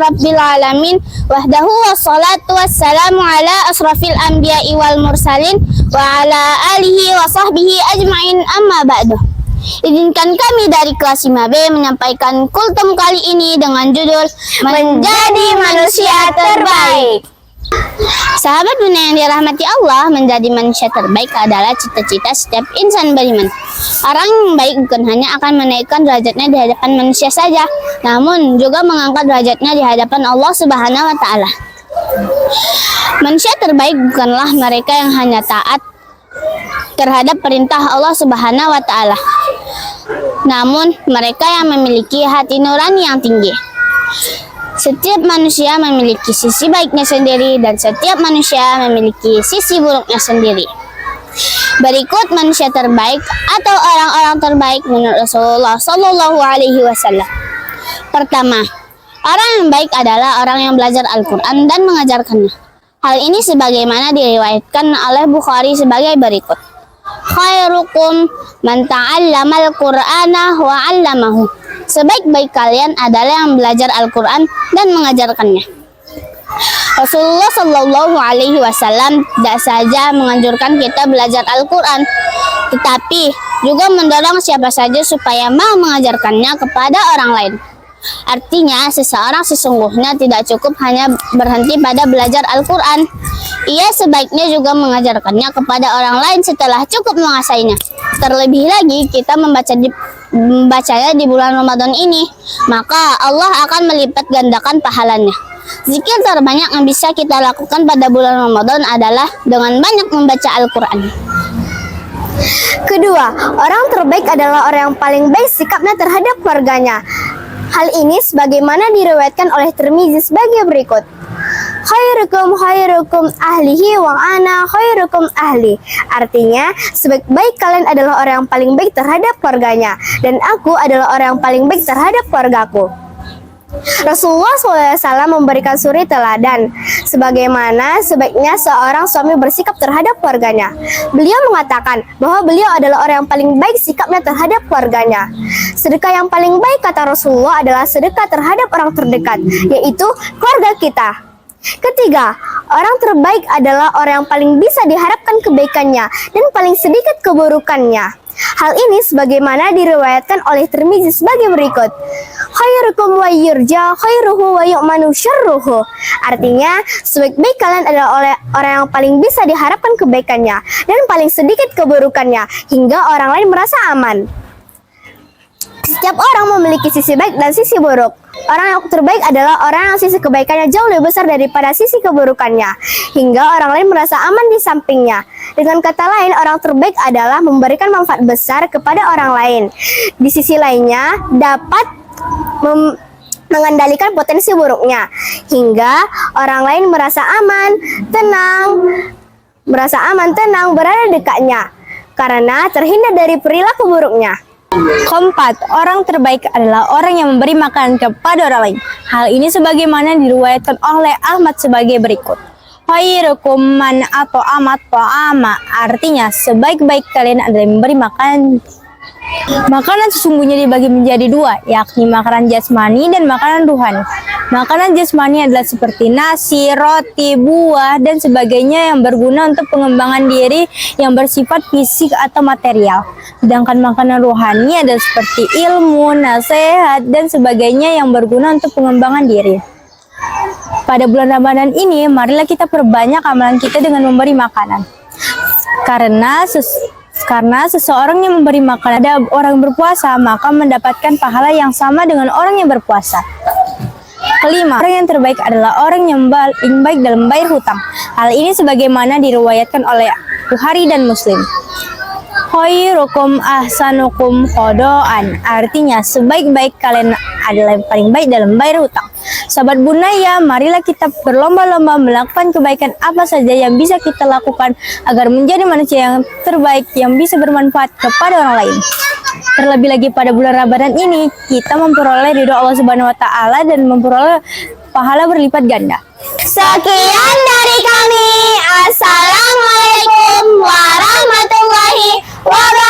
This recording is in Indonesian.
rabbil alamin wahdahu wassalatu wassalamu ala asrafil anbiya'i wal mursalin wa ala alihi wa sahbihi ajma'in amma ba'du. Izinkan kami dari kelas 5B menyampaikan kultum kali ini dengan judul Menjadi Manusia Terbaik. Sahabat dunia yang dirahmati Allah, menjadi manusia terbaik adalah cita-cita setiap insan beriman. Orang yang baik bukan hanya akan menaikkan derajatnya di hadapan manusia saja, namun juga mengangkat derajatnya di hadapan Allah Subhanahu wa Ta'ala. Manusia terbaik bukanlah mereka yang hanya taat terhadap perintah Allah Subhanahu wa Ta'ala, namun mereka yang memiliki hati nurani yang tinggi. Setiap manusia memiliki sisi baiknya sendiri dan setiap manusia memiliki sisi buruknya sendiri. Berikut manusia terbaik atau orang-orang terbaik menurut Rasulullah Shallallahu Alaihi Wasallam. Pertama, orang yang baik adalah orang yang belajar Al-Quran dan mengajarkannya. Hal ini sebagaimana diriwayatkan oleh Bukhari sebagai berikut. Khairukum man ta'allamal Qur'ana wa 'allamahu. Sebaik-baik kalian adalah yang belajar Al-Quran dan mengajarkannya. Rasulullah Shallallahu Alaihi Wasallam tidak saja menganjurkan kita belajar Al-Quran, tetapi juga mendorong siapa saja supaya mau mengajarkannya kepada orang lain. Artinya, seseorang sesungguhnya tidak cukup hanya berhenti pada belajar Al-Quran. Ia sebaiknya juga mengajarkannya kepada orang lain setelah cukup menguasainya. Terlebih lagi, kita membacanya di bulan Ramadan ini, maka Allah akan melipat gandakan pahalanya. Zikir terbanyak yang bisa kita lakukan pada bulan Ramadan adalah dengan banyak membaca Al-Quran. Kedua, orang terbaik adalah orang yang paling baik sikapnya terhadap keluarganya. Hal ini sebagaimana diriwayatkan oleh Tirmizi sebagai berikut. Khairukum ahlihi wa ana khairukum ahli. Artinya, sebaik-baik kalian adalah orang yang paling baik terhadap keluarganya, dan aku adalah orang yang paling baik terhadap keluargaku. Rasulullah SAW memberikan suri teladan sebagaimana sebaiknya seorang suami bersikap terhadap keluarganya. Beliau mengatakan bahwa beliau adalah orang yang paling baik sikapnya terhadap keluarganya. Sedekah yang paling baik, kata Rasulullah, adalah sedekah terhadap orang terdekat, yaitu keluarga kita. Ketiga, orang terbaik adalah orang yang paling bisa diharapkan kebaikannya dan paling sedikit keburukannya. Hal ini sebagaimana diriwayatkan oleh Tirmizi sebagai berikut. Khairukum wa yurja khairuhu wa yu'manu syarruhu. Artinya, sebaik-baik kalian adalah orang yang paling bisa diharapkan kebaikannya dan paling sedikit keburukannya, hingga orang lain merasa aman. Setiap orang memiliki sisi baik dan sisi buruk. Orang yang terbaik adalah orang yang sisi kebaikannya jauh lebih besar daripada sisi keburukannya, hingga orang lain merasa aman di sampingnya. Dengan kata lain, orang terbaik adalah memberikan manfaat besar kepada orang lain. Di sisi lainnya, dapat mengendalikan potensi buruknya, hingga orang lain merasa aman, tenang berada dekatnya, karena terhindar dari perilaku buruknya. Keempat, orang terbaik adalah orang yang memberi makanan kepada orang lain. Hal ini sebagaimana diriwayatkan oleh Ahmad sebagai berikut. Khairukum man at'ama ta'ama. Artinya, sebaik-baik kalian adalah yang memberi makanan. Makanan sesungguhnya dibagi menjadi dua, yakni makanan jasmani dan makanan rohani. Makanan jasmani adalah seperti nasi, roti, buah, dan sebagainya yang berguna untuk pengembangan diri yang bersifat fisik atau material. Sedangkan makanan rohani adalah seperti ilmu, nasihat, dan sebagainya yang berguna untuk pengembangan diri. Pada bulan Ramadan ini, marilah kita perbanyak amalan kita dengan memberi makanan. Karena seseorang yang memberi makanan pada orang berpuasa, maka mendapatkan pahala yang sama dengan orang yang berpuasa. Kelima, orang yang terbaik adalah orang yang baik dalam membayar hutang. Hal ini sebagaimana diriwayatkan oleh Bukhari dan Muslim. Khairukum ahsanukum qadaan. Artinya, sebaik-baik kalian adalah yang paling baik dalam membayar hutang. Sahabat Bunaya, marilah kita berlomba-lomba melakukan kebaikan apa saja yang bisa kita lakukan agar menjadi manusia yang terbaik yang bisa bermanfaat kepada orang lain. Terlebih lagi pada bulan Ramadan ini, kita memperoleh ridho Allah Subhanahu wa Ta'ala dan memperoleh pahala berlipat ganda. Sekian dari kami. Assalamualaikum warahmatullahi wabarakatuh.